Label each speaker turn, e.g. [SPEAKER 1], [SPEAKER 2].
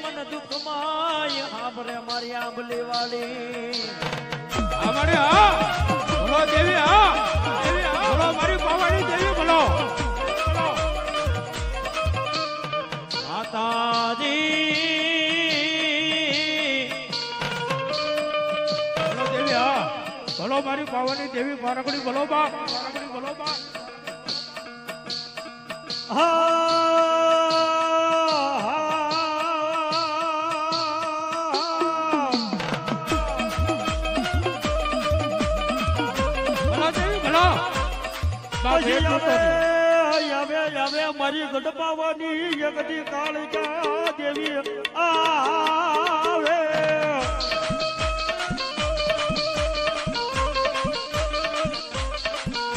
[SPEAKER 1] મન દુઃખમાં હાંભરે મારી આંબલી વાળી
[SPEAKER 2] અમારે હા બોલો દેવી હા દેવી હા બોલો મારી પાવાની દેવી બોલો
[SPEAKER 1] માતાજી
[SPEAKER 2] બોલો દેવી હા બોલો મારી પાવાની દેવી પારકડી બોલો બા પારકડી બોલો બા
[SPEAKER 1] મારી ગઢપાવાની જગતી કાળિકા દેવી આવે